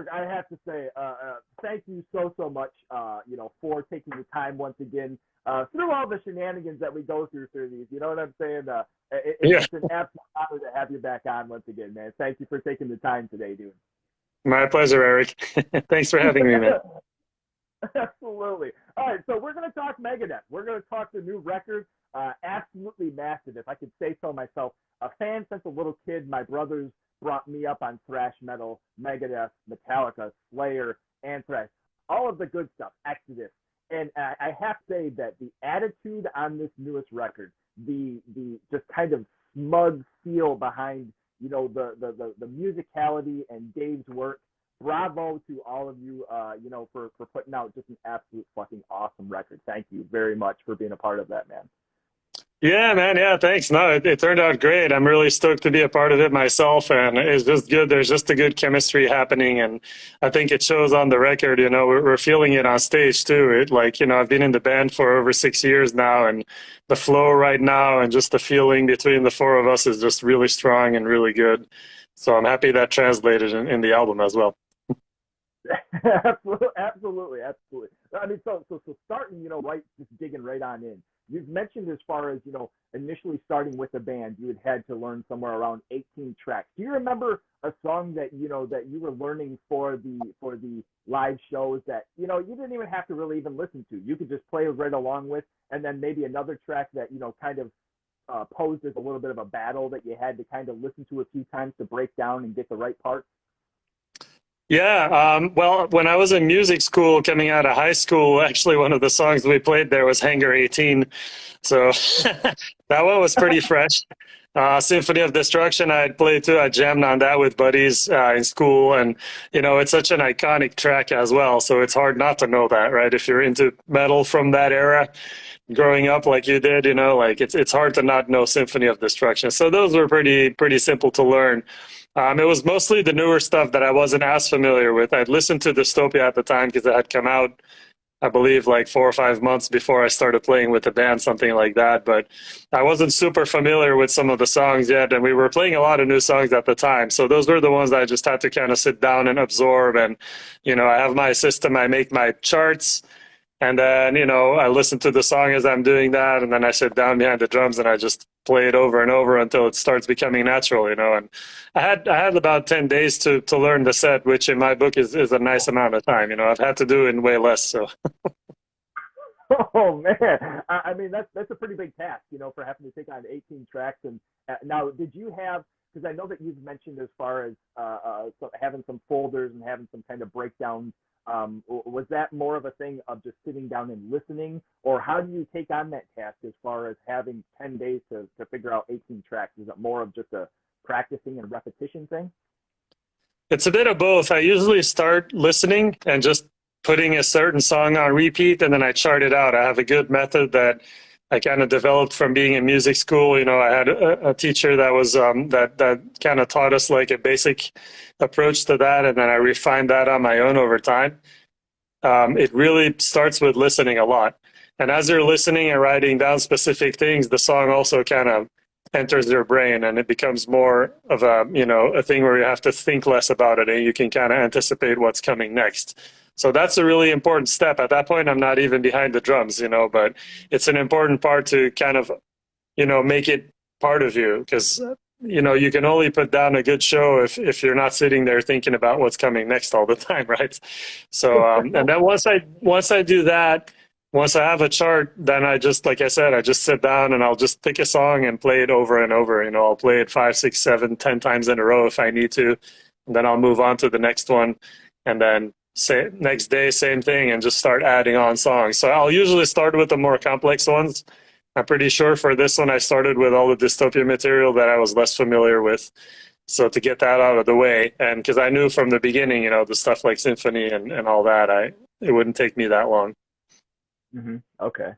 Dirk, I have to say, thank you so much, for taking the time once again through all the shenanigans that we go through these. You know what I'm saying? Yeah, It's an absolute honor to have you back on once again, man. Thank you for taking the time today, dude. my pleasure, Eric. Thanks for having me, man. Absolutely. All right, so we're going to talk Megadeth. We're going to talk the new record. Absolutely massive, if I could say so myself. A fan since a little kid. My brothers brought me up on thrash metal, Megadeth, Metallica, Slayer, Anthrax, all of the good stuff, Exodus. And I have to say that the attitude on this newest record, the just kind of smug feel behind, the musicality and Dave's work, bravo to all of you, for putting out just an absolute fucking awesome record. Thank you very much for being a part of that, man. Yeah, man. Yeah, thanks. No, it turned out great. I'm really stoked to be a part of it myself, and it's just good. There's just a good chemistry happening, and I think it shows on the record. We're feeling it on stage too. I've been in the band for over 6 years now, and the flow right now, and just the feeling between the four of us is just really strong and really good. So I'm happy that translated in the album as well. Absolutely. I mean, so starting, right, just digging right on in. You've mentioned as far as initially starting with the band, you had to learn somewhere around 18 tracks. Do you remember a song that that you were learning for the live shows that you didn't even have to really even listen to? You could just play right along with, and then maybe another track that kind of posed as a little bit of a battle that you had to kind of listen to a few times to break down and get the right parts. Yeah, well, when I was in music school coming out of high school, actually one of the songs we played there was Hangar 18. So that one was pretty fresh. Symphony of Destruction, I had played too. I jammed on that with buddies in school. And, it's such an iconic track as well. So it's hard not to know that, right? If you're into metal from that era, growing up like you did, it's hard to not know Symphony of Destruction. So those were pretty simple to learn. It was mostly the newer stuff that I wasn't as familiar with. I'd listened to Dystopia at the time because it had come out, I believe, like 4 or 5 months before I started playing with the band, something like that. But I wasn't super familiar with some of the songs yet, and we were playing a lot of new songs at the time. So those were the ones that I just had to kind of sit down and absorb. And, I have my system, I make my charts. And then, I listen to the song as I'm doing that, and then I sit down behind the drums and I just play it over and over until it starts becoming natural. And I had about 10 days to learn the set, which in my book is a nice amount of time. I've had to do it in way less. So Oh man, I mean that's a pretty big task, for having to take on 18 tracks. And now, did you have? Because I know that you've mentioned as far as having some folders and having some kind of breakdowns. Was that more of a thing of just sitting down and listening, or how do you take on that task as far as having 10 days to figure out 18 tracks? Is it more of just a practicing and repetition thing? it's a bit of both. I usually start listening and just putting a certain song on repeat, and then I chart it out. I have a good method that I kind of developed from being in music school. I had a teacher that was that kind of taught us like a basic approach to that, and then I refined that on my own over time. It really starts with listening a lot, and as you're listening and writing down specific things, the song also kind of enters your brain, and it becomes more of a thing where you have to think less about it, and you can kind of anticipate what's coming next. So that's a really important step. At that point, I'm not even behind the drums, but it's an important part to kind of, make it part of you, because, you can only put down a good show if you're not sitting there thinking about what's coming next all the time, right? So, and then once I do that, once I have a chart, then I just, like I said, I just sit down and I'll just pick a song and play it over and over. I'll play it 5, 6, 7, 10 times in a row if I need to. And then I'll move on to the next one. And then next day, same thing, and just start adding on songs. So I'll usually start with the more complex ones. I'm pretty sure for this one, I started with all the dystopia material that I was less familiar with. So to get that out of the way, and because I knew from the beginning, the stuff like symphony and all that, it wouldn't take me that long. Okay.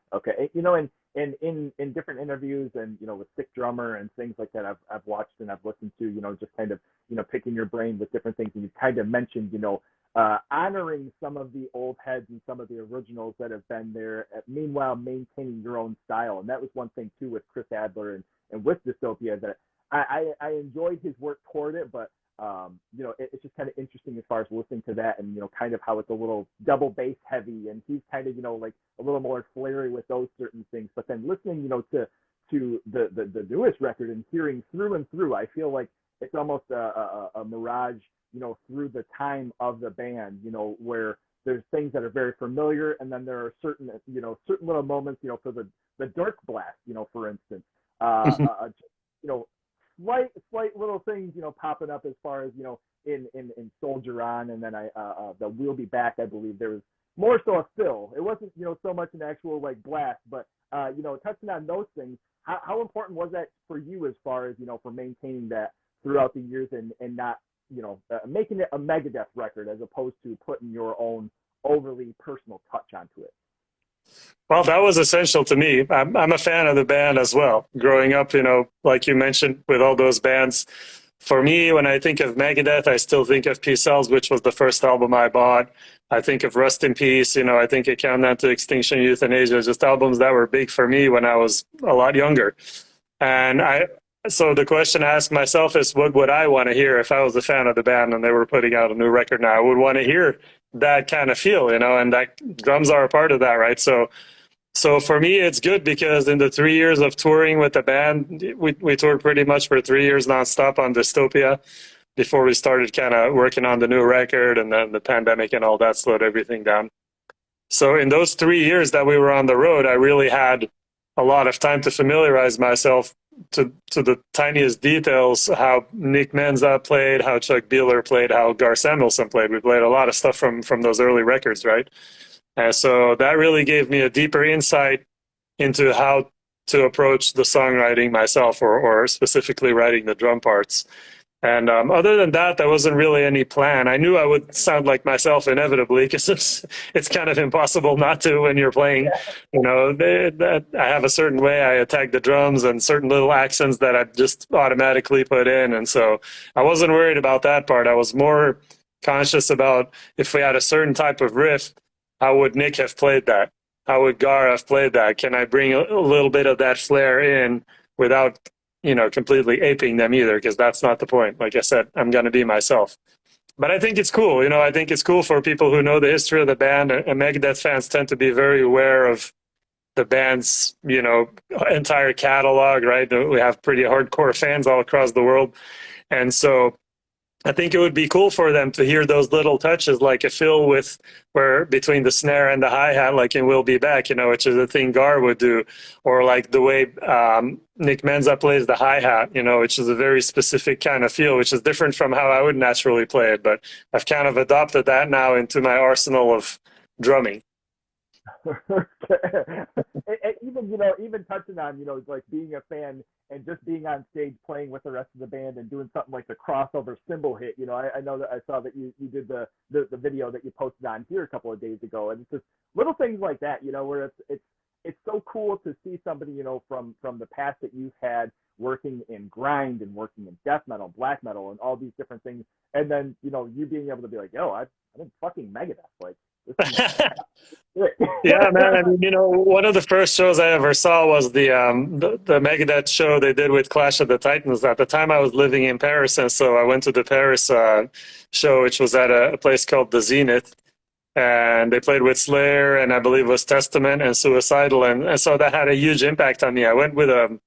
And in different interviews and with Sick Drummer and things like that, I've watched and I've listened to, just kind of picking your brain with different things, and you kind of mentioned honoring some of the old heads and some of the originals that have been there, meanwhile maintaining your own style. And that was one thing too with Chris Adler and with Dystopia, that I enjoyed his work toward it, but it's just kind of interesting as far as listening to that, and kind of how it's a little double bass heavy, and he's kind of like a little more flary with those certain things. But then listening, to the newest record and hearing through and through, I feel like it's almost a mirage, through the time of the band, where there's things that are very familiar, and then there are certain little moments, for the Dirk blast, for instance, just, slight little things, popping up as far as, in Soldier On, and then the We'll Be Back, I believe there was more so a fill. It wasn't, so much an actual like blast, but, touching on those things, how important was that for you as far as, for maintaining that throughout the years, and not, making it a Megadeth record as opposed to putting your own overly personal touch onto it? Well, that was essential to me. I'm a fan of the band as well. Growing up, like you mentioned, with all those bands, for me, when I think of Megadeth, I still think of Peace Sells, which was the first album I bought. I think of Rust in Peace, I think of Countdown to Extinction, Euthanasia, just albums that were big for me when I was a lot younger. And so the question I ask myself is, what would I want to hear if I was a fan of the band and they were putting out a new record now? I would want to hear that kind of feel, and that drums are a part of that, right? So for me, it's good because in the 3 years of touring with the band, we toured pretty much for 3 years nonstop on Dystopia before we started kind of working on the new record, and then the pandemic and all that slowed everything down. So in those 3 years that we were on the road, I really had a lot of time to familiarize myself to the tiniest details, how Nick Menza played, how Chuck Beeler played, how Gar Samuelson played. We played a lot of stuff from those early records, right? And so that really gave me a deeper insight into how to approach the songwriting myself, or specifically writing the drum parts. And other than that, there wasn't really any plan. I knew I would sound like myself inevitably, because it's kind of impossible not to when you're playing. I have a certain way I attack the drums, and certain little accents that I just automatically put in. And so I wasn't worried about that part. I was more conscious about, if we had a certain type of riff, how would Nick have played that? How would Gar have played that? Can I bring a little bit of that flair in without, completely aping them either? Because that's not the point. Like I said, I'm going to be myself. But I think it's cool. I think it's cool for people who know the history of the band. And Megadeth fans tend to be very aware of the band's, entire catalog, right? We have pretty hardcore fans all across the world. And so I think it would be cool for them to hear those little touches, like a fill where between the snare and the hi-hat, like in We'll Be Back, which is the thing Gar would do, or like the way Nick Menza plays the hi-hat, which is a very specific kind of feel, which is different from how I would naturally play it. But I've kind of adopted that now into my arsenal of drumming. Even touching on, like being a fan and just being on stage playing with the rest of the band and doing something like the crossover cymbal hit. I know that I saw that you did the video that you posted on here a couple of days ago, and it's just little things like that, where it's so cool to see somebody, from the past that you've had working in grind and working in death metal, black metal, and all these different things, and then you being able to be like, yo, I'm in fucking Megadeth, like. Yeah, man. I mean, one of the first shows I ever saw was the Megadeth show they did with Clash of the Titans. At the time, I was living in Paris, and so I went to the Paris show, which was at a place called the Zenith, and they played with Slayer, and I believe it was Testament and Suicidal, and so that had a huge impact on me. I went with a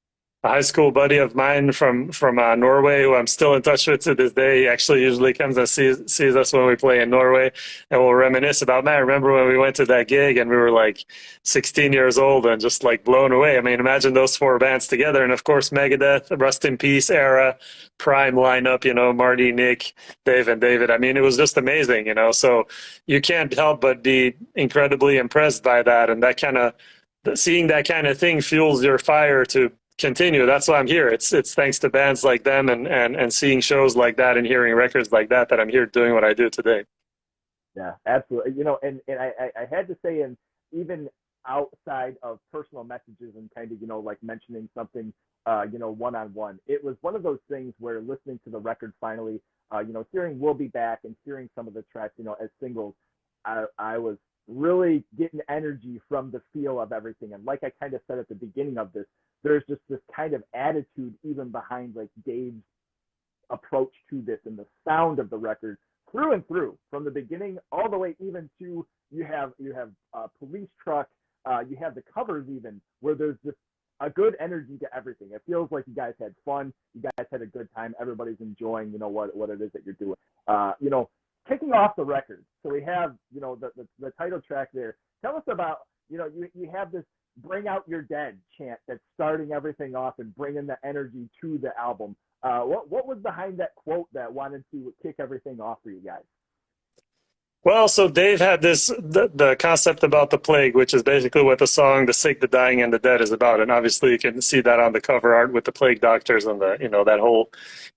high school buddy of mine from Norway, who I'm still in touch with to this day. He actually usually comes and sees us when we play in Norway, and we'll reminisce about, man, I remember when we went to that gig and we were like 16 years old and just like blown away. I mean, imagine those four bands together. And of course, Megadeth, Rust in Peace era, prime lineup, Marty, Nick, Dave, and David. I mean, it was just amazing, so you can't help but be incredibly impressed by that. And that kind of, seeing that kind of thing fuels your fire to continue. That's why I'm here. It's thanks to bands like them and seeing shows like that and hearing records like that I'm here doing what I do today. Yeah, absolutely. And I had to say, and even outside of personal messages and kind of, like mentioning something, one-on-one, it was one of those things where listening to the record finally, hearing We'll Be Back and hearing some of the tracks, as singles, I was really getting energy from the feel of everything. And like I kind of said at the beginning of this, there's just this kind of attitude even behind like Dave's approach to this and the sound of the record through and through, from the beginning all the way even to you have police truck, you have the covers even where there's just a good energy to everything. It feels like you guys had fun, you guys had a good time, everybody's enjoying what it is that you're doing. Kicking off the record, so we have the title track there. Tell us about you have this "Bring Out Your Dead" chant that's starting everything off and bringing the energy to the album. What was behind that quote that wanted to kick everything off for you guys? Well, so Dave had the concept about the plague, which is basically what the song "The Sick, the Dying, and the Dead" is about, and obviously you can see that on the cover art with the plague doctors and that whole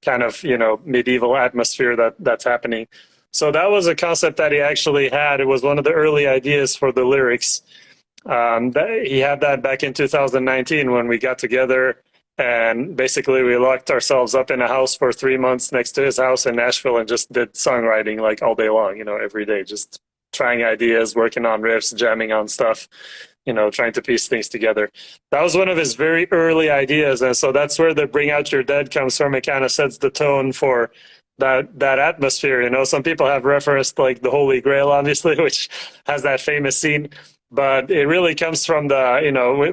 kind of medieval atmosphere that's happening. So that was a concept that he actually had. It was one of the early ideas for the lyrics. He had that back in 2019 when we got together. And basically, we locked ourselves up in a house for 3 months next to his house in Nashville and just did songwriting like all day long, every day, just trying ideas, working on riffs, jamming on stuff, trying to piece things together. That was one of his very early ideas. And so that's where the "Bring Out Your Dead" comes from. It kind of sets the tone for that atmosphere. Some people have referenced like the Holy Grail, obviously, which has that famous scene. But it really comes from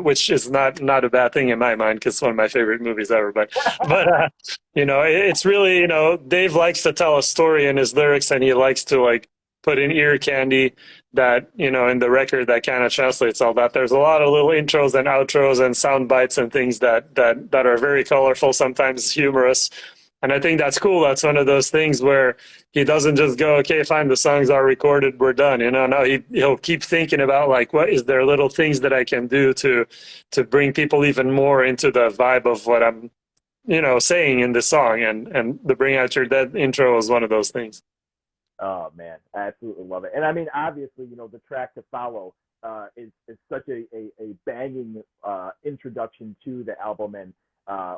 which is not a bad thing in my mind because it's one of my favorite movies ever. But it's really, Dave likes to tell a story in his lyrics, and he likes to like put in ear candy that, in the record that kind of translates all that. There's a lot of little intros and outros and sound bites and things that are very colorful, sometimes humorous. And I think that's cool. That's one of those things where he doesn't just go, okay, fine, the songs are recorded, we're done. No, he'll keep thinking about like, what is there little things that I can do to bring people even more into the vibe of what I'm, saying in the song. And the "Bring Out Your Dead" intro is one of those things. Oh man, I absolutely love it. And I mean, obviously, the track to follow is such a banging introduction to the album. And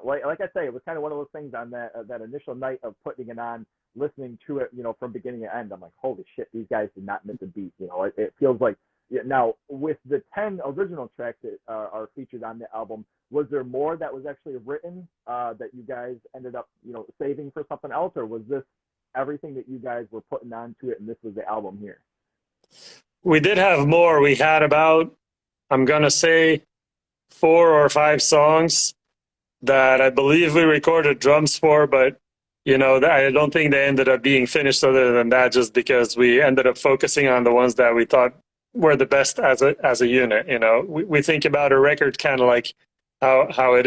like I say, it was kind of one of those things on that initial night of putting it on, listening to it, from beginning to end. I'm like, holy shit, these guys did not miss a beat. It feels like now with the 10 original tracks that are featured on the album, was there more that was actually written that you guys ended up, saving for something else, or was this everything that you guys were putting onto it and this was the album here? We did have more. We had about, I'm going to say, 4 or 5 songs that I believe we recorded drums for, but I don't think they ended up being finished other than that, just because we ended up focusing on the ones that we thought were the best as a unit. We think about a record kind of like how it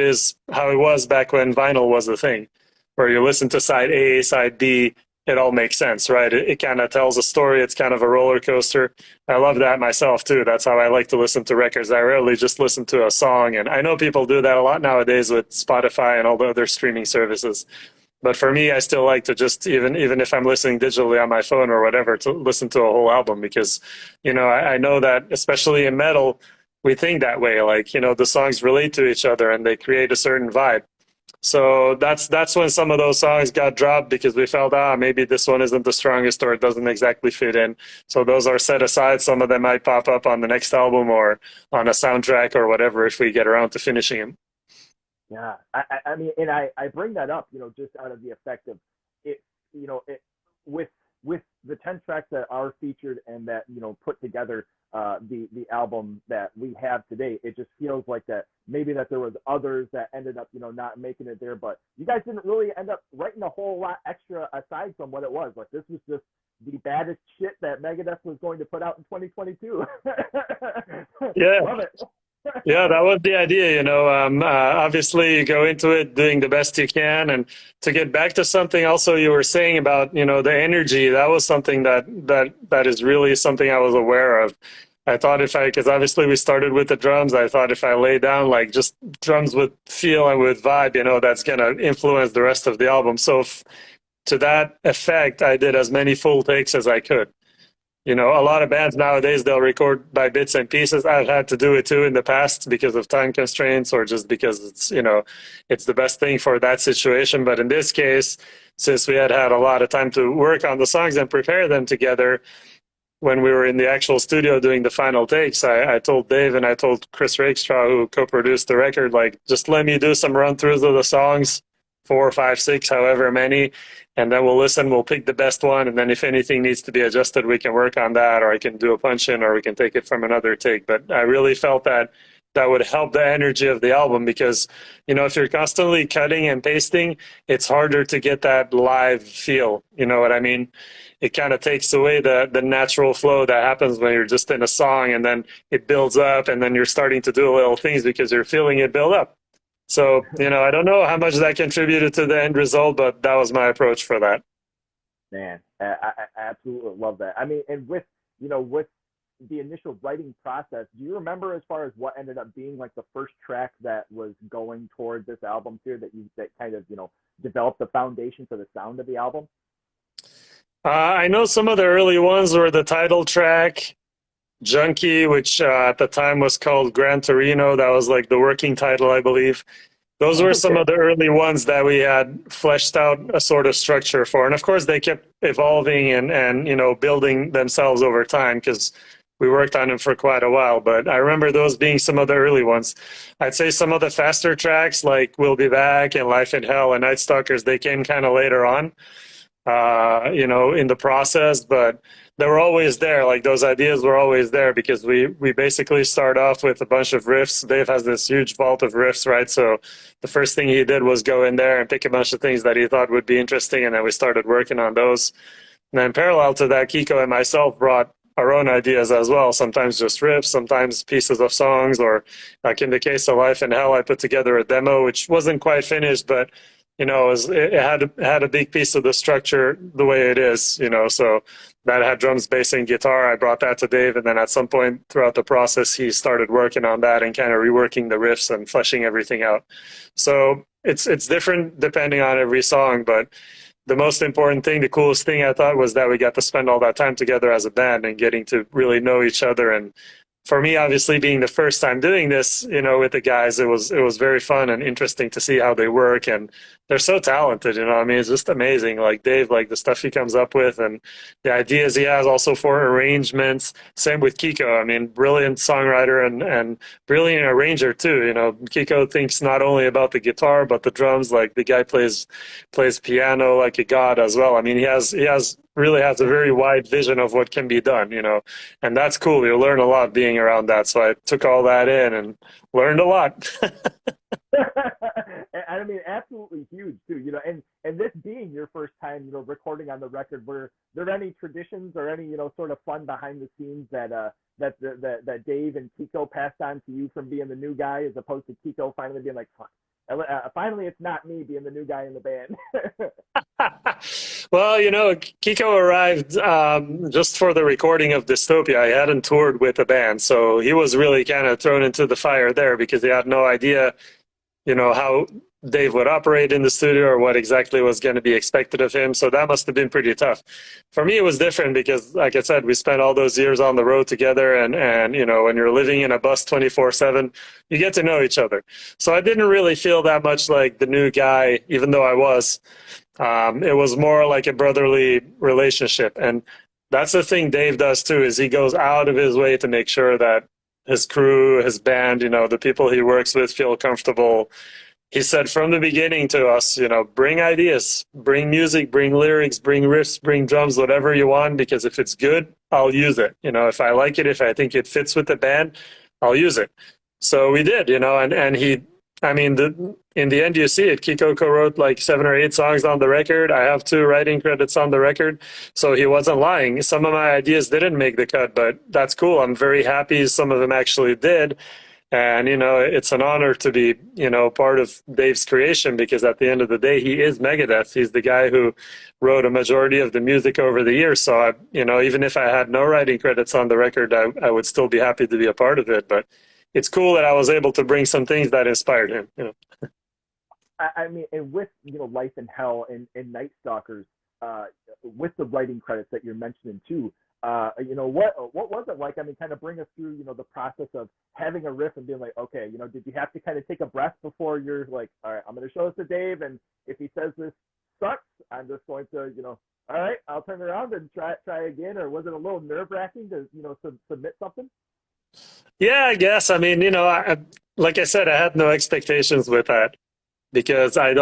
was back when vinyl was a thing, where you listen to side A, side B, it all makes sense, right? It kind of tells a story. It's kind of a roller coaster. I love that myself too. That's how I like to listen to records. I rarely just listen to a song, and I know people do that a lot nowadays with Spotify and all the other streaming services. But for me, I still like to just, even if I'm listening digitally on my phone or whatever, to listen to a whole album, because I know that especially in metal, we think that way. Like, the songs relate to each other and they create a certain vibe. So that's when some of those songs got dropped, because we felt, maybe this one isn't the strongest, or it doesn't exactly fit in. So those are set aside. Some of them might pop up on the next album or on a soundtrack or whatever if we get around to finishing them. Yeah, I mean, and I bring that up, just out of the effect of it, with the 10 tracks that are featured and that, put together the album that we have today, it just feels like that maybe that there was others that ended up, not making it there, but you guys didn't really end up writing a whole lot extra aside from what it was. Like, this was just the baddest shit that Megadeth was going to put out in 2022. Yeah. Love it. Yeah, that was the idea, obviously you go into it doing the best you can. And to get back to something also you were saying about, the energy, that was something that is really something I was aware of. I thought because obviously we started with the drums, I thought if I lay down like just drums with feel and with vibe, that's going to influence the rest of the album. So to that effect, I did as many full takes as I could. A lot of bands nowadays, they'll record by bits and pieces. I've had to do it too in the past because of time constraints, or just because it's, it's the best thing for that situation. But in this case, since we had a lot of time to work on the songs and prepare them together, when we were in the actual studio doing the final takes, I told Dave and I told Chris Rakestraw, who co-produced the record, like, just let me do some run-throughs of the songs. four, five, six, however many, and then we'll listen. We'll pick the best one, and then if anything needs to be adjusted, we can work on that, or I can do a punch in, or we can take it from another take. But I really felt that that would help the energy of the album because if you're constantly cutting and pasting, it's harder to get that live feel. You know what I mean? It kind of takes away the natural flow that happens when you're just in a song and then it builds up and then you're starting to do little things because you're feeling it build up. So, I don't know how much that contributed to the end result, but that was my approach for that. Man, I absolutely love that. I mean, and with the initial writing process, do you remember as far as what ended up being like the first track that was going toward this album here that kind of developed the foundation for the sound of the album? I know some of the early ones were the title track, Junkie, which at the time was called Gran Torino. That was like the working title, I believe. Those were some Okay. of the early ones that we had fleshed out a sort of structure for. And of course, they kept evolving and building themselves over time because we worked on them for quite a while. But I remember those being some of the early ones. I'd say some of the faster tracks like We'll Be Back and Life in Hell and Night Stalkers, they came kind of later on, in the process, but they were always there. Like those ideas were always there because we basically start off with a bunch of riffs. Dave has this huge vault of riffs, right? So the first thing he did was go in there and pick a bunch of things that he thought would be interesting, and then we started working on those. And then parallel to that, Kiko and myself brought our own ideas as well. Sometimes just riffs, sometimes pieces of songs, or like in the case of Life in Hell, I put together a demo which wasn't quite finished, but it had a big piece of the structure the way it is, so that had drums, bass, and guitar. I brought that to Dave, and then at some point throughout the process, he started working on that and kind of reworking the riffs and fleshing everything out. So it's different depending on every song, but the most important thing, the coolest thing I thought was that we got to spend all that time together as a band and getting to really know each other. And for me, obviously being the first time doing this, with the guys, it was very fun and interesting to see how they work, and they're so talented. I mean, it's just amazing. Like Dave, like the stuff he comes up with, and the ideas he has also for arrangements. Same with Kiko. I mean, brilliant songwriter and brilliant arranger too. Kiko thinks not only about the guitar but the drums. Like the guy plays piano like a god as well. I mean, he really has a very wide vision of what can be done. And that's cool. You learn a lot being around that. So I took all that in and learned a lot. I mean, absolutely huge too. And this being your first time, recording on the record, were there any traditions or any, sort of fun behind the scenes that Dave and Kiko passed on to you from being the new guy, as opposed to Kiko finally being like, finally, it's not me being the new guy in the band. Well, Kiko arrived just for the recording of Dystopia. He hadn't toured with a band, so he was really kind of thrown into the fire there because he had no idea, how Dave would operate in the studio or what exactly was going to be expected of him. So that must have been pretty tough. For me, it was different because, like I said, we spent all those years on the road together, and when you're living in a bus 24/7, you get to know each other. So I didn't really feel that much like the new guy, even though I was. It was more like a brotherly relationship. And that's the thing Dave does too, is he goes out of his way to make sure that his crew, his band, the people he works with feel comfortable. He said from the beginning to us, bring ideas, bring music, bring lyrics, bring riffs, bring drums, whatever you want, because if it's good, I'll use it. If I like it, if I think it fits with the band, I'll use it. So we did, and he, I mean, in the end, you see it. Kiko co-wrote like 7 or 8 songs on the record. I have 2 writing credits on the record. So he wasn't lying. Some of my ideas didn't make the cut, but that's cool. I'm very happy some of them actually did. And, it's an honor to be, part of Dave's creation, because at the end of the day, he is Megadeth. He's the guy who wrote a majority of the music over the years. So, even if I had no writing credits on the record, I would still be happy to be a part of it. But it's cool that I was able to bring some things that inspired him. I mean, and with Life in Hell and Night Stalkers, with the writing credits that you're mentioning too, what was it like? I mean, kind of bring us through the process of having a riff and being like, okay, did you have to kind of take a breath before you're like, all right, I'm going to show this to Dave, and if he says this sucks, I'm just going to all right, I'll turn around and try again, or was it a little nerve wracking to submit something? Yeah, I guess. I mean, like I said, I had no expectations with that. because I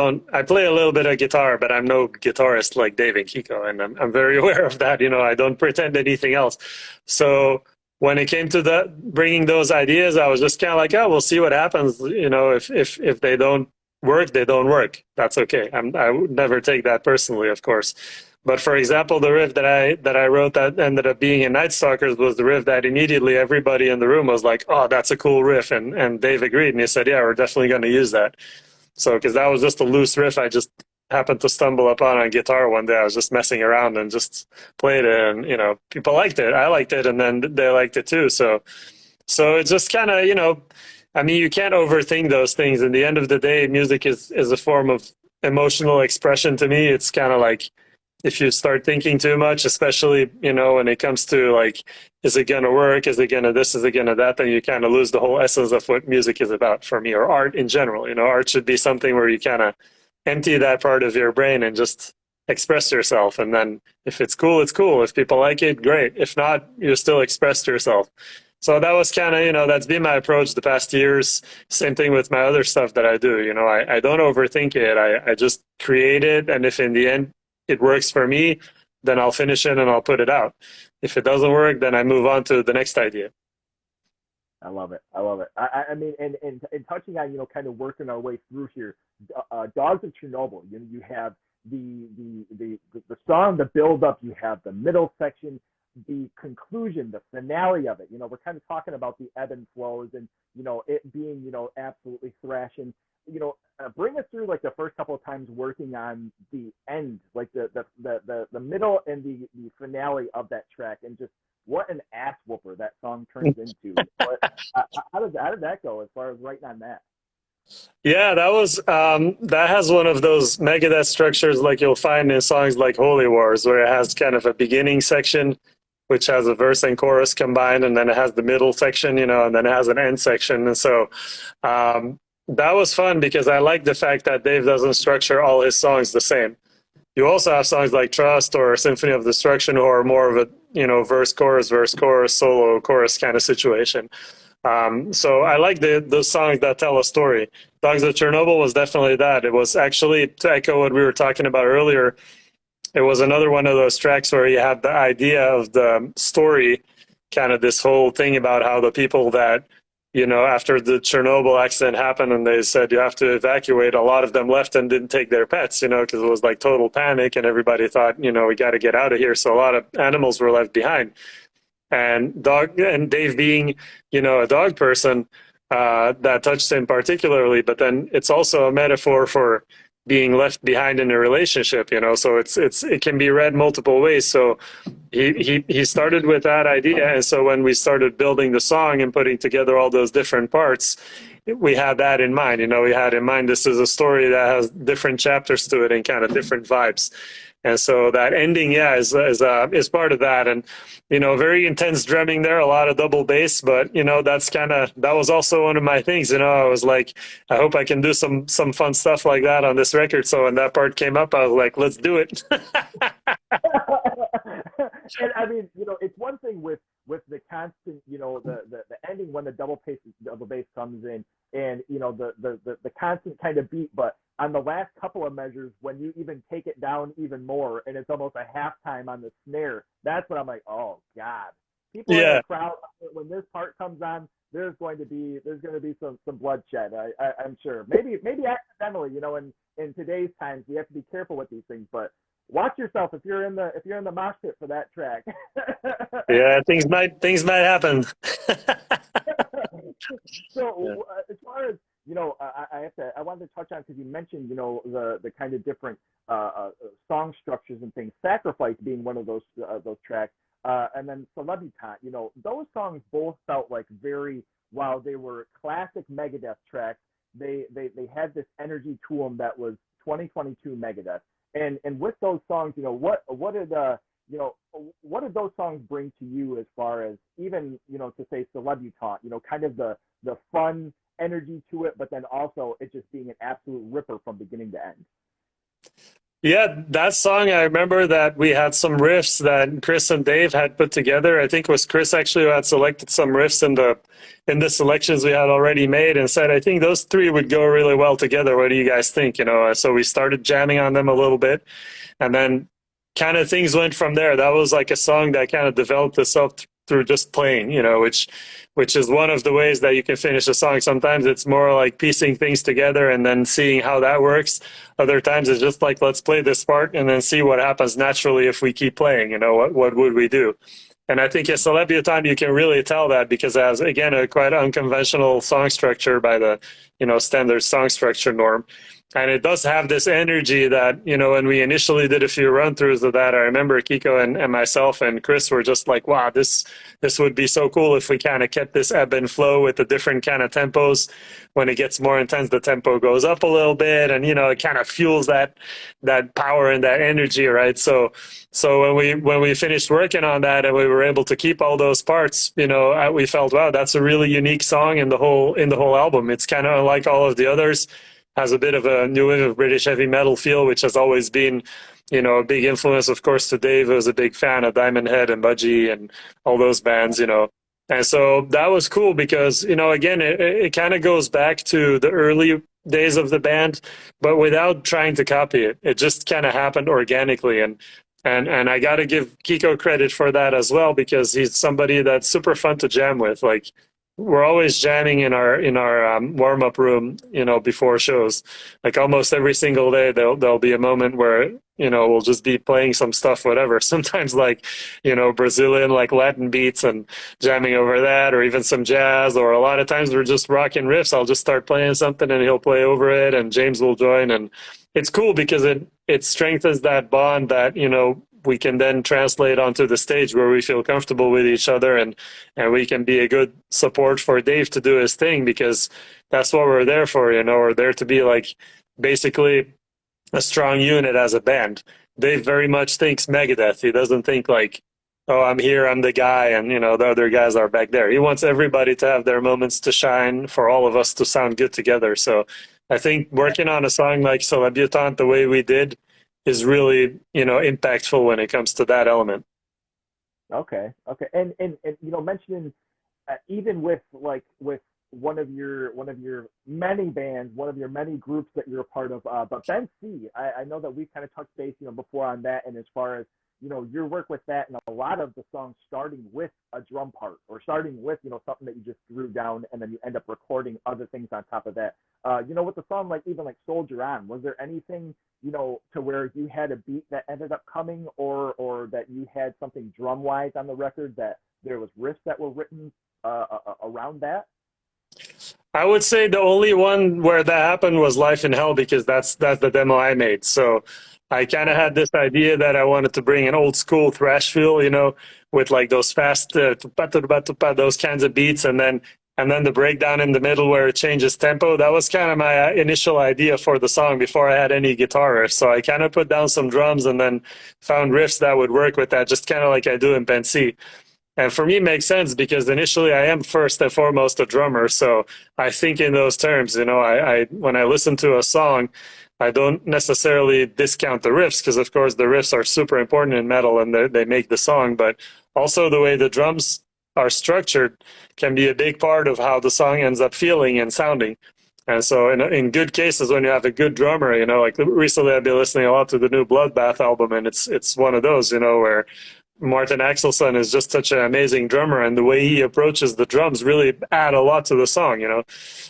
play a little bit of guitar, but I'm no guitarist like Dave and Kiko, and I'm very aware of that. I don't pretend anything else. So when it came to bringing those ideas, I was just kind of like, oh, we'll see what happens. If they don't work, they don't work. That's okay. I would never take that personally, of course. But for example, the riff that I wrote that ended up being in Night Stalkers was the riff that immediately everybody in the room was like, oh, that's a cool riff. And Dave agreed, and he said, yeah, we're definitely going to use that. So, because that was just a loose riff I just happened to stumble upon on guitar one day. I was just messing around and just played it, and people liked it. I liked it, and then they liked it too. So it's just kind of I mean, you can't overthink those things. In the end of the day, music is a form of emotional expression to me. It's kind of like if you start thinking too much, especially when it comes to like, is it gonna work? Is it gonna this? Is it gonna that? Then you kind of lose the whole essence of what music is about for me, or art in general. Art should be something where you kind of empty that part of your brain and just express yourself. And then if it's cool, it's cool. If people like it, great. If not, you still express yourself. So that was kind of, that's been my approach the past years. Same thing with my other stuff that I do. I don't overthink it. I just create it. And if in the end it works for me, then I'll finish it and I'll put it out. If it doesn't work, then I move on to the next idea. I love it. I love it. I mean, and touching on, kind of working our way through here, Dogs of Chernobyl, you have the song, the build up, you have the middle section, the conclusion, the finale of it. We're kind of talking about the ebb and flows and, it being, absolutely thrashing. Bring us through like the first couple of times working on the end, like the middle and the finale of that track, and just what an ass whooper that song turns into. How did that go as far as writing on that? Yeah, that has one of those Megadeth structures like you'll find in songs like Holy Wars, where it has kind of a beginning section, which has a verse and chorus combined, and then it has the middle section, and then it has an end section. And so that was fun because I like the fact that Dave doesn't structure all his songs the same. You also have songs like Trust or Symphony of Destruction, who are more of a verse chorus solo chorus kind of situation. So I like those songs that tell a story. Dogs of Chernobyl was definitely that. It was actually, to echo what we were talking about earlier, it was another one of those tracks where you had the idea of the story, kind of this whole thing about how the people that after the Chernobyl accident happened and they said you have to evacuate, a lot of them left and didn't take their pets, because it was like total panic and everybody thought, we got to get out of here. So a lot of animals were left behind. And Dave being, a dog person, that touched him particularly, but then it's also a metaphor for being left behind in a relationship, so it can be read multiple ways. So he started with that idea, and so when we started building the song and putting together all those different parts, we had that in mind. We had in mind this is a story that has different chapters to it and kind of different vibes. And so that ending, is part of that. And, very intense drumming there, a lot of double bass, but, that was also one of my things, I was like, I hope I can do some fun stuff like that on this record. So when that part came up, I was like, let's do it. And I mean, it's one thing with the constant, the ending when the double bass comes in, and the constant kind of beat, but on the last couple of measures, when you even take it down even more, and it's almost a halftime on the snare, that's when I'm like, oh God, people in the crowd, when this part comes on, there's going to be some bloodshed. I'm sure, maybe accidentally, in today's times we have to be careful with these things, but watch yourself if you're in the mosh pit for that track. Yeah, things might happen. So as far as I wanted to touch on, because you mentioned the kind of different song structures and things. Sacrifice being one of those tracks, and then Celebitant. Those songs both felt like while they were classic Megadeth tracks, they had this energy to them that was 2022 Megadeth. And with those songs, what did those songs bring to you as far as even to say Celebutant, kind of the fun energy to it, but then also it just being an absolute ripper from beginning to end? Yeah, that song, I remember that we had some riffs that Chris and Dave had put together. I think it was Chris actually who had selected some riffs in the selections we had already made and said, I think those three would go really well together. What do you guys think? So we started jamming on them a little bit, and then kind of things went from there. That was like a song that kind of developed itself through just playing, which is one of the ways that you can finish a song. Sometimes it's more like piecing things together and then seeing how that works. Other times it's just like, let's play this part and then see what happens naturally if we keep playing. What would we do? And I think at Celebutant, you can really tell that because it has, again, a quite unconventional song structure by the, standard song structure norm. And it does have this energy that, when we initially did a few run throughs of that, I remember Kiko and myself and Chris were just like, wow, this would be so cool if we kind of kept this ebb and flow with the different kind of tempos. When it gets more intense, the tempo goes up a little bit, and it kind of fuels that power and that energy, right? So when we finished working on that and we were able to keep all those parts, we felt, wow, that's a really unique song in the whole album. It's kind of unlike all of the others. Has a bit of a new wave of British heavy metal feel, which has always been, a big influence, of course, to Dave, who was a big fan of Diamond Head and Budgie and all those bands, And so that was cool because, again, it kind of goes back to the early days of the band, but without trying to copy it. It just kind of happened organically. And I got to give Kiko credit for that as well, because he's somebody that's super fun to jam with. Like, we're always jamming in our warm up room, before shows. Like almost every single day, there'll be a moment where we'll just be playing some stuff, whatever. Sometimes like Brazilian like Latin beats and jamming over that, or even some jazz. Or a lot of times we're just rocking riffs. I'll just start playing something and he'll play over it, and James will join, and it's cool because it strengthens that bond that we can then translate onto the stage where we feel comfortable with each other, and we can be a good support for Dave to do his thing, because that's what we're there for. We're there to be like basically a strong unit as a band. Dave very much thinks Megadeth. He doesn't think like, oh, I'm here, I'm the guy, and the other guys are back there. He wants everybody to have their moments to shine, for all of us to sound good together. So I think working on a song like Celebutant the way we did is really, impactful when it comes to that element. Okay, and mentioning even with one of your many bands, one of your many groups that you're a part of, but Ben C, I know that we kind of touched base, before on that, and as far as your work with that, and a lot of the songs starting with a drum part, or starting with something that you just threw down, and then you end up recording other things on top of that. With the song like even like Soldier On, was there anything to where you had a beat that ended up coming, or that you had something drum wise on the record that there was riffs that were written around that? I would say the only one where that happened was Life in Hell, because that's the demo I made. So I kind of had this idea that I wanted to bring an old school thrash feel, with like those fast those kinds of beats, and then the breakdown in the middle where it changes tempo. That was kind of my initial idea for the song before I had any guitar riffs. So I kind of put down some drums and then found riffs that would work with that, just kind of like I do in Pensy. And for me, it makes sense because initially I am first and foremost a drummer. So I think in those terms, I when I listen to a song, I don't necessarily discount the riffs, because of course the riffs are super important in metal and they make the song, but also the way the drums are structured can be a big part of how the song ends up feeling and sounding. And so in good cases, when you have a good drummer, like recently I've been listening a lot to the new Bloodbath album, and it's one of those, where Martin Axelsson is just such an amazing drummer, and the way he approaches the drums really add a lot to the song,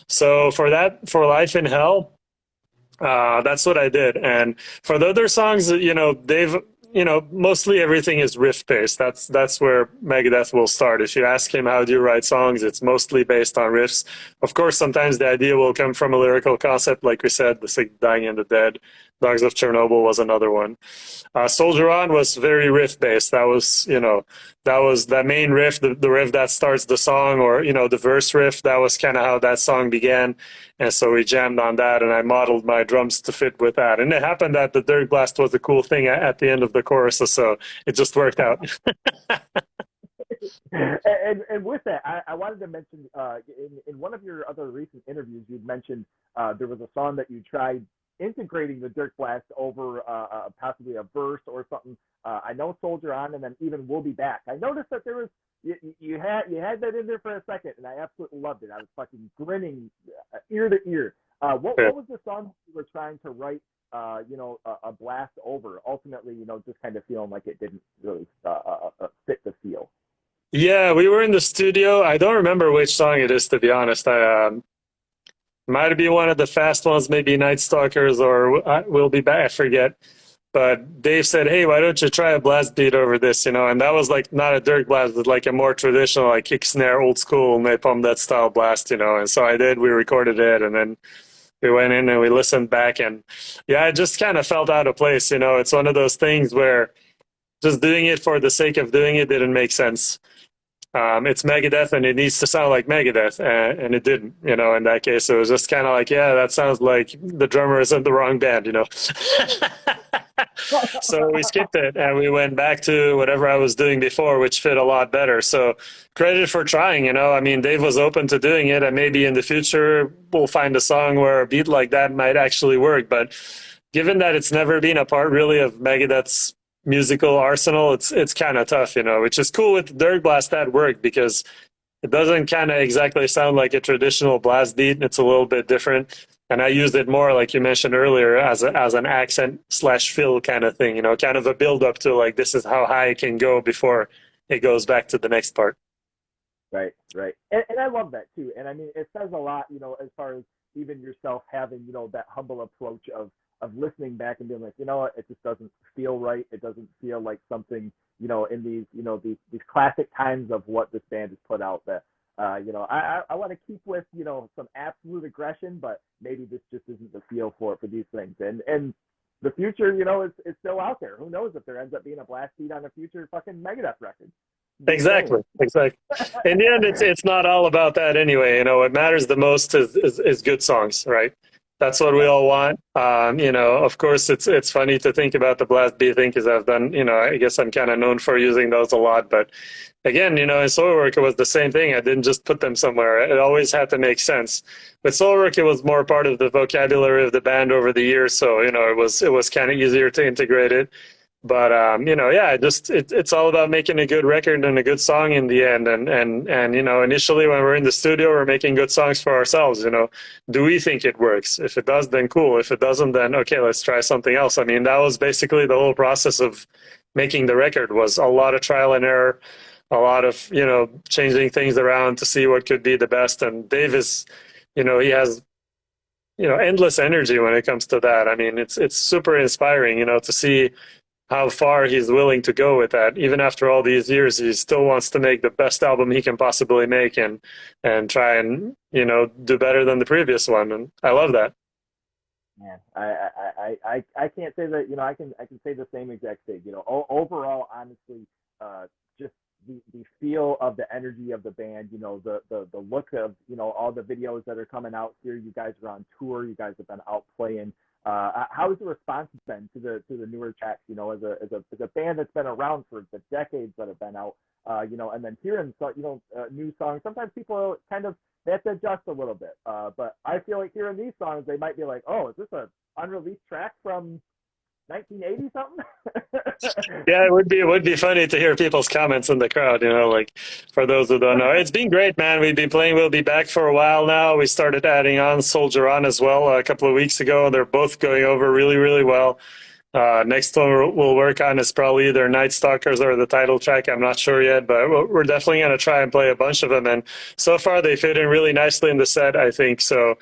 So for Life in Hell, that's what I did. And for the other songs, they've, mostly everything is riff based. That's where Megadeth will start. If you ask him how do you write songs, it's mostly based on riffs. Of course, sometimes the idea will come from a lyrical concept, like we said, the Sick, Dying, and the Dead. Dogs of Chernobyl was another one. Soldier On was very riff based. That was that main riff, the riff that starts the song, or the verse riff. That was kind of how that song began, and so we jammed on that, and I modeled my drums to fit with that. And it happened that the Dirk Blast was a cool thing at the end of the chorus, so it just worked out. And with that, I wanted to mention in one of your other recent interviews, you'd mentioned there was a song that you tried integrating the Dirk Blast over possibly a verse or something. I know Soldier On, and then even We'll Be Back. I noticed that there was you had that in there for a second, and I absolutely loved it. I was fucking grinning ear to ear. What was the song you were trying to write? A blast over. Ultimately, just kind of feeling like it didn't really fit the feel. Yeah, we were in the studio. I don't remember which song it is, to be honest. I might be one of the fast ones, maybe Night Stalkers or We'll Be Back. I forget. But Dave said, "Hey, why don't you try a blast beat over this?" And that was like not a Dirk blast, but like a more traditional, like kick snare, old school Napalm Death style blast. And so I did. We recorded it, and then we went in and we listened back, and yeah, it just kind of felt out of place. It's one of those things where just doing it for the sake of doing it didn't make sense. It's Megadeth and it needs to sound like Megadeth, and it didn't, in that case. It was just kind of like, yeah, that sounds like the drummer is in the wrong band. So we skipped it and we went back to whatever I was doing before, which fit a lot better. So credit for trying. I mean, Dave was open to doing it, and maybe in the future we'll find a song where a beat like that might actually work. But given that it's never been a part really of Megadeth's musical arsenal, it's kind of tough, which is cool. With Dirk Blast that worked because it doesn't kind of exactly sound like a traditional blast beat. It's a little bit different, and I used it more, like you mentioned earlier, as an accent / fill kind of thing, kind of a build up to like, this is how high it can go before it goes back to the next part. Right. And I love that too. And I mean, it says a lot, as far as even yourself having, that humble approach of listening back and being like, it just doesn't feel right. It doesn't feel like something, in these classic times of what this band has put out, that, I want to keep with, some absolute aggression, but maybe this just isn't the feel for these things. And the future, is still out there. Who knows if there ends up being a blast beat on a future fucking Megadeth record. Exactly. In the end, it's not all about that anyway. What matters the most is good songs, right? That's what we all want. Of course, it's funny to think about the blast beat thing because I've done, I guess I'm kind of known for using those a lot. But again, in Soilwork, it was the same thing. I didn't just put them somewhere. It always had to make sense. With Soilwork, it was more part of the vocabulary of the band over the years. So, it was kind of easier to integrate it. But yeah, it's all about making a good record and a good song in the end. And initially when we're in the studio, we're making good songs for ourselves. Do we think it works? If it does, then cool. If it doesn't, then okay, let's try something else. I mean, that was basically the whole process of making the record. Was a lot of trial and error, a lot of changing things around to see what could be the best. And Dave is, he has endless energy when it comes to that. I mean, it's super inspiring, to see how far he's willing to go with that. Even after all these years, he still wants to make the best album he can possibly make and try and, do better than the previous one. And I love that. Man, I can't say that, I can say the same exact thing, overall, honestly, just the feel of the energy of the band, the look of, all the videos that are coming out here. You guys are on tour. You guys have been out playing. How has the response been to the newer tracks? As a band that's been around for the decades that have been out, and then hearing new songs. Sometimes people kind of they have to adjust a little bit. But I feel like hearing these songs, they might be like, "Oh, is this an unreleased track from 1980 something?" Yeah, it would be funny to hear people's comments in the crowd, like for those who don't know. It's been great, man. We've been playing We'll Be Back for a while now. We started adding on Soldier On as well a couple of weeks ago. They're both going over really, really well. Next one we'll work on is probably either Night Stalkers or the title track. I'm not sure yet, but we're definitely going to try and play a bunch of them. And so far they fit in really nicely in the set, I think. So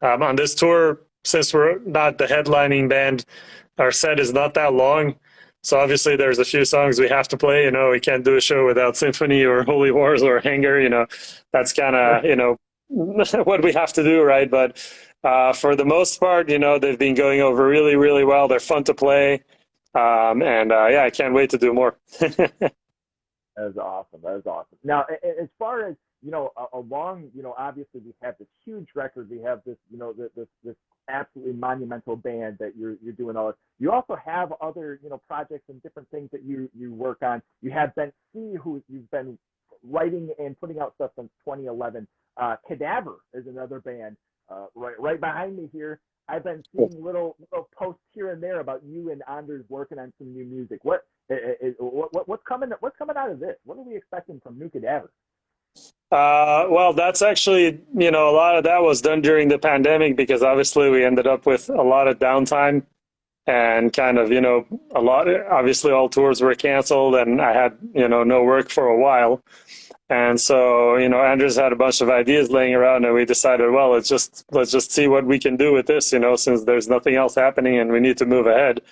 on this tour, since we're not the headlining band, our set is not that long. So obviously there's a few songs we have to play. We can't do a show without Symphony or Holy Wars or Hanger. That's kind of, what we have to do, right? But for the most part, they've been going over really, really well. They're fun to play. Yeah, I can't wait to do more. That is awesome. Now, as far as, along, obviously we have this huge record. We have this, this absolutely monumental band that you're doing all this. You also have other, projects and different things that you work on. You have Ben C, who you've been writing and putting out stuff since 2011. Cadaver is another band right behind me here. I've been seeing little posts here and there about you and Anders working on some new music. What's coming out of this? What are we expecting from New Cadaver? Well, that's actually, a lot of that was done during the pandemic because obviously we ended up with a lot of downtime and kind of, obviously all tours were canceled and I had, no work for a while. And so, Andrews had a bunch of ideas laying around and we decided, well, let's just see what we can do with this, since there's nothing else happening and we need to move ahead.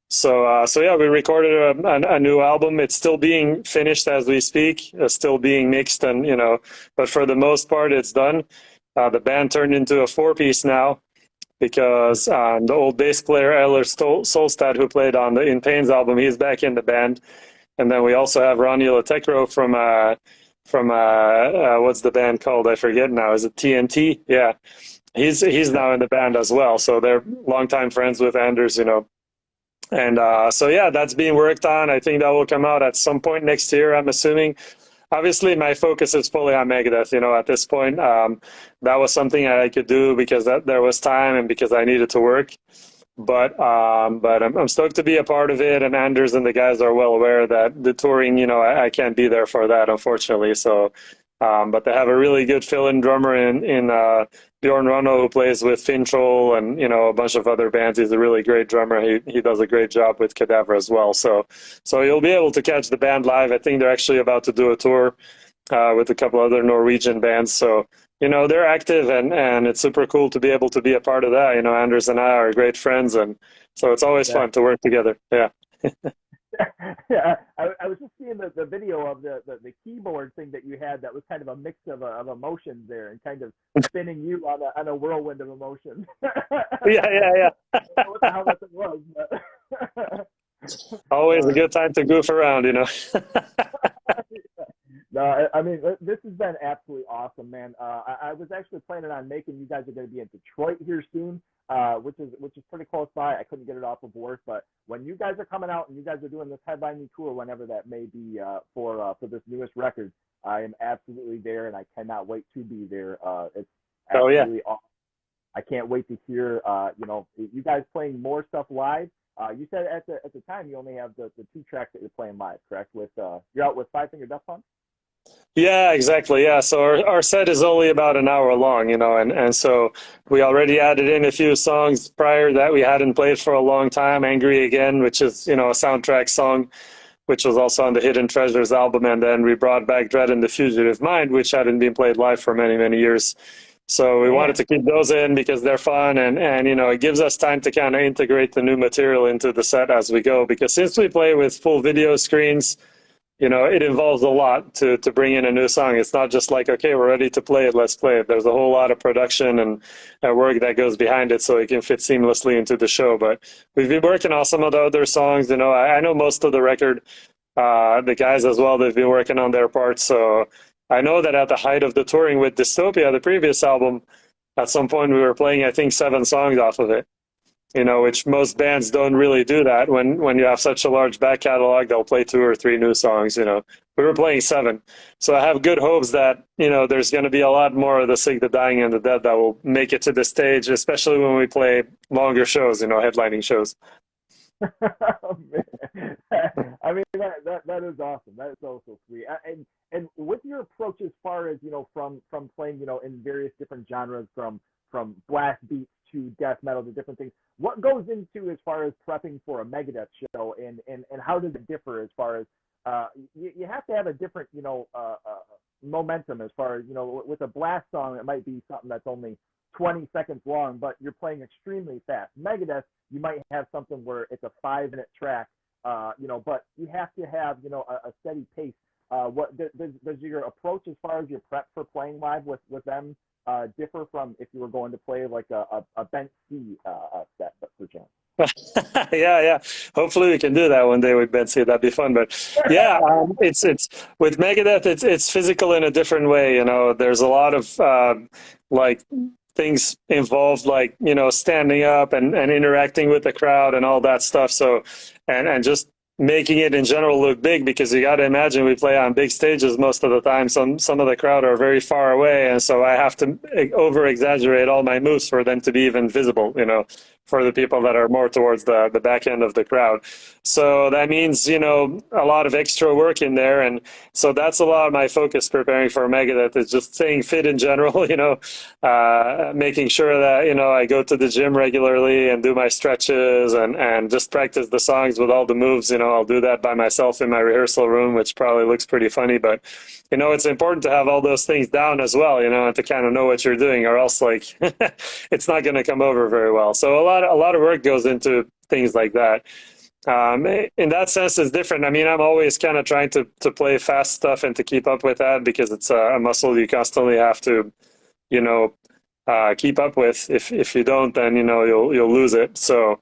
So yeah, we recorded a new album. It's still being finished as we speak, still being mixed, and but for the most part, it's done. The band turned into a four-piece now because the old bass player Eller Solstad, who played on the In Pain's album, he's back in the band, and then we also have Ronnie Latekro from what's the band called? I forget now. Is it TNT? Yeah, he's now in the band as well. So they're longtime friends with Anders, And so, yeah, that's being worked on. I think that will come out at some point next year, I'm assuming. Obviously, my focus is fully on Megadeth, at this point. That was something I could do because there was time and because I needed to work. But I'm stoked to be a part of it, and Anders and the guys are well aware that the touring, I can't be there for that, unfortunately. So, but they have a really good fill-in drummer in Bjorn Rono, who plays with Fintroll and a bunch of other bands. He's a really great drummer. He does a great job with Cadaver as well. So you'll be able to catch the band live. I think they're actually about to do a tour with a couple other Norwegian bands. So they're active and it's super cool to be able to be a part of that. Anders and I are great friends, and so it's always fun to work together. Yeah. Yeah, I was just seeing the video of the keyboard thing that you had that was kind of a mix of emotions there and kind of spinning you on a whirlwind of emotions. Yeah. I don't know what the hell that was, but always a good time to goof around, No, I mean, this has been absolutely awesome, man. I was actually planning on making you guys are going to be in Detroit here soon, which is pretty close by. I couldn't get it off of work, but when you guys are coming out and you guys are doing this headlining tour, whenever that may be, for this newest record, I am absolutely there, and I cannot wait to be there. It's absolutely awesome. I can't wait to hear, you guys playing more stuff live. You said at the time you only have the two tracks that you're playing live, correct? With you're out with Five Finger Death Punch. Yeah, exactly. Yeah. So our set is only about an hour long, and so we already added in a few songs prior that we hadn't played for a long time. Angry Again, which is, a soundtrack song, which was also on the Hidden Treasures album. And then we brought back Dread and the Fugitive Mind, which hadn't been played live for many, many years. So we wanted to keep those in because they're fun and it gives us time to kind of integrate the new material into the set as we go. Because since we play with full video screens, it involves a lot to bring in a new song. It's not just like, okay, we're ready to play it, let's play it. There's a whole lot of production and work that goes behind it so it can fit seamlessly into the show. But we've been working on some of the other songs. I know most of the record, the guys as well, they've been working on their parts. So I know that at the height of the touring with Dystopia, the previous album, at some point we were playing, I think, 7 songs off of it. Which most bands don't really do that. When you have such a large back catalog, they'll play 2 or 3 new songs, We were playing 7. So I have good hopes that, there's going to be a lot more of the Sick, the Dying, and the Dead that will make it to the stage, especially when we play longer shows, headlining shows. Oh, man. I mean, that is awesome. That is so sweet. And with your approach as far as, from playing, in various different genres, from blast beats to death metal to different things, what goes into as far as prepping for a Megadeth show, and how does it differ as far as you have to have a different momentum as far as with a blast song it might be something that's only 20 seconds long but you're playing extremely fast. Megadeth, you might have something where it's a 5-minute track, but you have to have a steady pace. What does your approach as far as your prep for playing live with them differ from if you were going to play like a bent C set, for example? Yeah. Hopefully we can do that one day with Betsy. That'd be fun. But yeah, it's with Megadeth. It's physical in a different way. There's a lot of like things involved, like standing up and interacting with the crowd and all that stuff. So and just making it in general look big, because you got to imagine we play on big stages most of the time. Some of the crowd are very far away, and so I have to over exaggerate all my moves for them to be even visible, for the people that are more towards the back end of the crowd. So that means, a lot of extra work in there. And so that's a lot of my focus preparing for Megadeth, is just staying fit in general, making sure that, I go to the gym regularly and do my stretches and just practice the songs with all the moves. I'll do that by myself in my rehearsal room, which probably looks pretty funny, but it's important to have all those things down as well, and to kind of know what you're doing, or else like it's not going to come over very well. So a lot of work goes into things like that. In that sense, it's different. I mean, I'm always kind of trying to play fast stuff and to keep up with that, because it's a muscle you constantly have to, keep up with. If you don't, then you'll lose it. So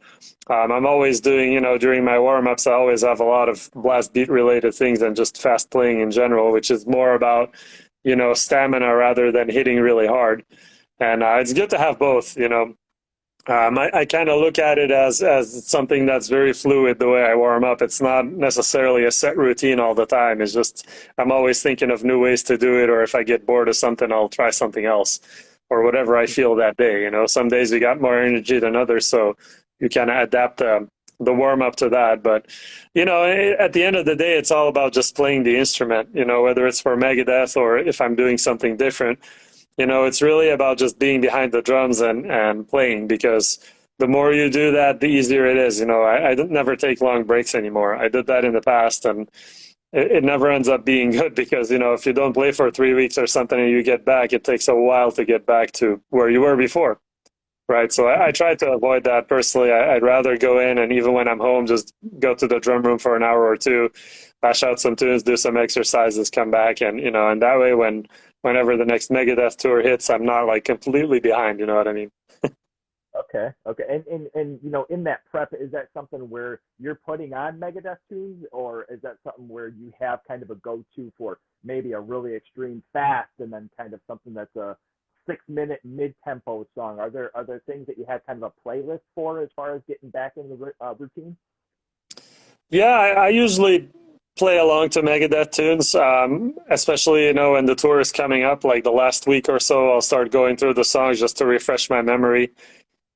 I'm always doing, during my warm-ups, I always have a lot of blast beat related things and just fast playing in general, which is more about stamina rather than hitting really hard. And it's good to have both. I kind of look at it as something that's very fluid the way I warm up. It's not necessarily a set routine all the time. It's just I'm always thinking of new ways to do it, or if I get bored of something, I'll try something else, or whatever I feel that day. Some days you got more energy than others, so you kind of adapt the warm up to that. But at the end of the day, it's all about just playing the instrument. Whether it's for Megadeth or if I'm doing something different. It's really about just being behind the drums and playing, because the more you do that, the easier it is. I never take long breaks anymore. I did that in the past, and it never ends up being good, because, if you don't play for 3 weeks or something and you get back, it takes a while to get back to where you were before. Right. So I try to avoid that personally. I'd rather go in, and even when I'm home, just go to the drum room for an hour or two, bash out some tunes, do some exercises, come back. And, and that way, whenever the next Megadeth tour hits, I'm not like completely behind. You know what I mean? Okay. And in that prep, is that something where you're putting on Megadeth tunes, or is that something where you have kind of a go-to for maybe a really extreme fast, and then kind of something that's a 6-minute mid-tempo song? Are there things that you have kind of a playlist for as far as getting back in the routine? Yeah, I usually play along to Megadeth tunes, especially, when the tour is coming up, like the last week or so, I'll start going through the songs just to refresh my memory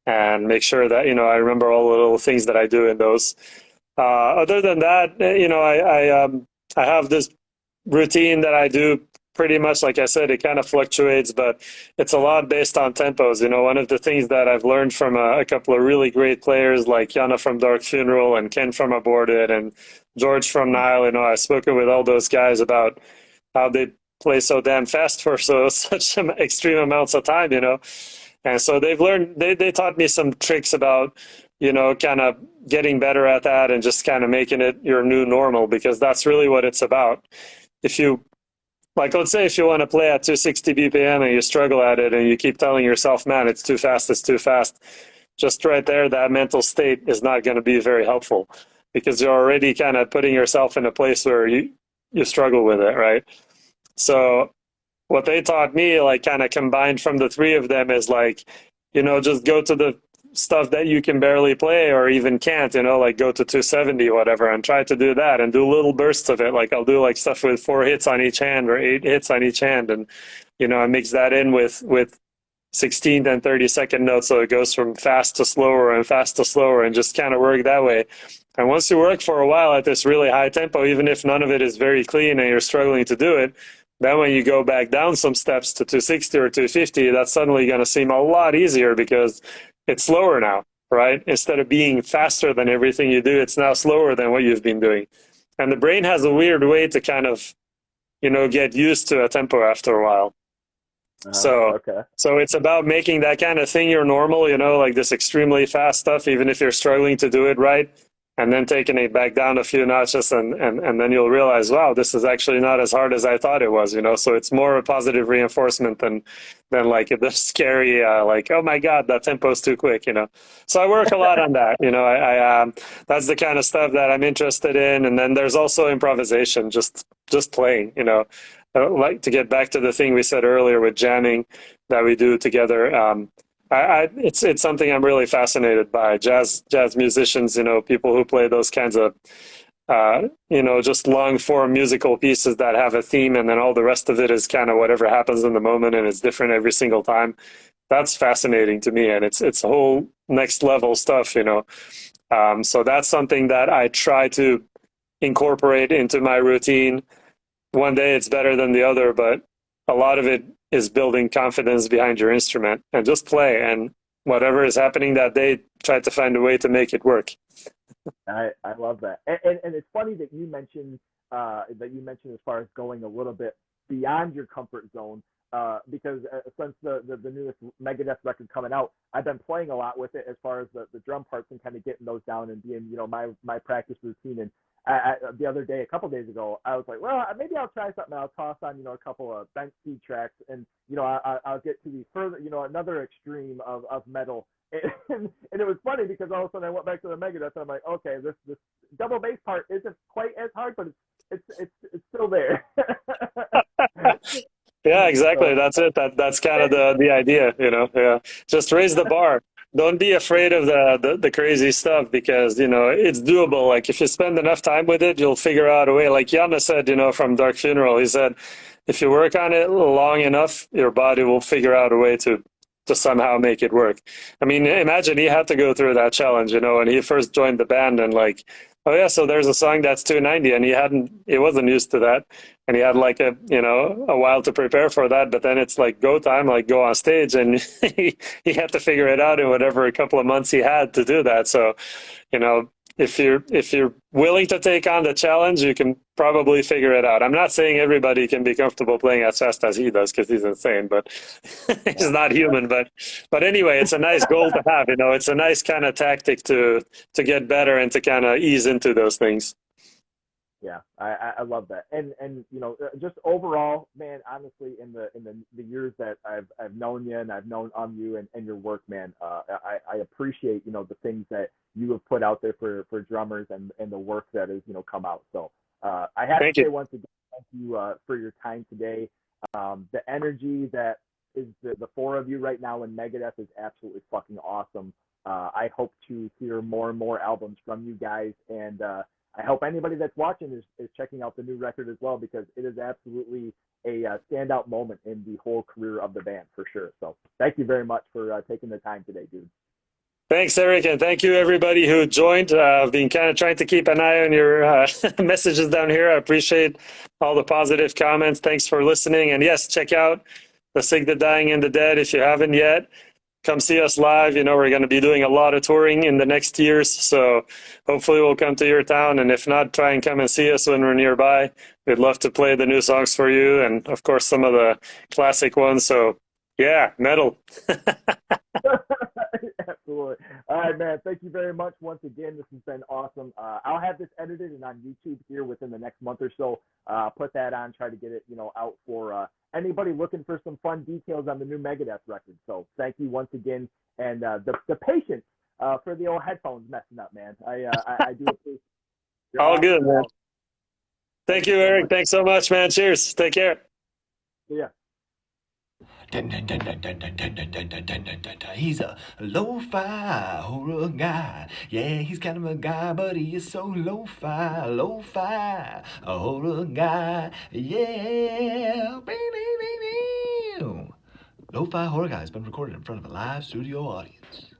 and make sure that, I remember all the little things that I do in those. Other than that, I have this routine that I do pretty much, like I said, it kind of fluctuates, but it's a lot based on tempos. One of the things that I've learned from a couple of really great players like Jana from Dark Funeral and Ken from Aborted and George from Nile, I've spoken with all those guys about how they play so damn fast for such extreme amounts of time, And so they've learned, they taught me some tricks about, kind of getting better at that and just kind of making it your new normal, because that's really what it's about. If you, like, let's say if you want to play at 260 BPM and you struggle at it and you keep telling yourself, man, it's too fast, just right there, that mental state is not going to be very helpful, because you're already kind of putting yourself in a place where you struggle with it, right? So what they taught me, like kind of combined from the three of them, is like, just go to the stuff that you can barely play or even can't, like go to 270, whatever, and try to do that and do little bursts of it. Like I'll do like stuff with 4 hits on each hand or 8 hits on each hand. And, I mix that in with 16th and 32nd notes. So it goes from fast to slower and fast to slower, and just kind of work that way. And once you work for a while at this really high tempo, even if none of it is very clean and you're struggling to do it, then when you go back down some steps to 260 or 250, that's suddenly going to seem a lot easier, because it's slower now, right? Instead of being faster than everything you do, it's now slower than what you've been doing. And the brain has a weird way to kind of, get used to a tempo after a while. So it's about making that kind of thing your normal, like this extremely fast stuff, even if you're struggling to do it right, and then taking it back down a few notches, and then you'll realize, wow, this is actually not as hard as I thought it was, So it's more a positive reinforcement than like the scary, like, oh my God, that tempo's too quick, So I work a lot on that, I that's the kind of stuff that I'm interested in. And then there's also improvisation, just playing, I like to get back to the thing we said earlier with jamming that we do together. It's something I'm really fascinated by. Jazz musicians, people who play those kinds of just long form musical pieces that have a theme, and then all the rest of it is kind of whatever happens in the moment, and it's different every single time. That's fascinating to me, and it's whole next level stuff. So that's something that I try to incorporate into my routine. One day it's better than the other, but a lot of it is building confidence behind your instrument and just play. And whatever is happening that day, try to find a way to make it work. I love that, and it's funny that you mentioned as far as going a little bit beyond your comfort zone. Because since the newest Megadeth record coming out, I've been playing a lot with it as far as the drum parts and kind of getting those down and being my practice routine. And the other day, a couple days ago, I was like, well, maybe I'll try something. I'll toss on a couple of bench seed tracks, and I'll get to the further another extreme of metal. And it was funny because all of a sudden I went back to the Megadeth and I'm like, okay, this double bass part isn't quite as hard, but it's still there. Yeah, exactly. That's it. That's kind of the idea. Yeah. Just raise the bar. Don't be afraid of the crazy stuff because, it's doable. Like if you spend enough time with it, you'll figure out a way. Like Yana said, from Dark Funeral, he said, if you work on it long enough, your body will figure out a way to somehow make it work. I mean, imagine he had to go through that challenge, when he first joined the band and like, oh yeah, so there's a song that's 290 and he wasn't used to that. And he had like a while to prepare for that, but then it's like go time, like go on stage and he had to figure it out in whatever a couple of months he had to do that. So, you know, if you're willing to take on the challenge, you can probably figure it out. I'm not saying everybody can be comfortable playing as fast as he does because he's insane, but he's not human. But anyway, it's a nice goal to have. It's a nice kind of tactic to get better and to kind of ease into those things. Yeah, I love that, and just overall, man. Honestly, in the years that I've known you and I've known you and your work, man. I appreciate the things that you have put out there for drummers and the work that has come out. So I have to Thank you. say once again, thank you for your time today. The energy that is the four of you right now in Megadeth is absolutely fucking awesome. I hope to hear more and more albums from you guys, and I hope anybody that's watching is checking out the new record as well because it is absolutely a standout moment in the whole career of the band for sure. So thank you very much for taking the time today, dude. Thanks, Eric, and thank you everybody who joined. I've been kind of trying to keep an eye on your messages down here. I appreciate all the positive comments. Thanks for listening. And yes, check out The Sick, the Dying, and the Dead if you haven't yet. Come see us live. We're going to be doing a lot of touring in the next years. So hopefully we'll come to your town. And if not, try and come and see us when we're nearby. We'd love to play the new songs for you. And of course, some of the classic ones. So yeah, metal. Absolutely. All right, man. Thank you very much once again. This has been awesome. I'll have this edited and on YouTube here within the next month or so. Put that on, try to get it, out for anybody looking for some fun details on the new Megadeth record. So thank you once again, and the patience for the old headphones messing up, man. I do appreciate. You're All awesome. good, man. Thank you, Eric. So Thanks so much, man. Cheers. Take care. yeah. He's a lo-fi horror guy. Yeah, he's kind of a guy, but he is so lo-fi a horror guy. Yeah. Lo-fi horror guy has been recorded in front of a live studio audience.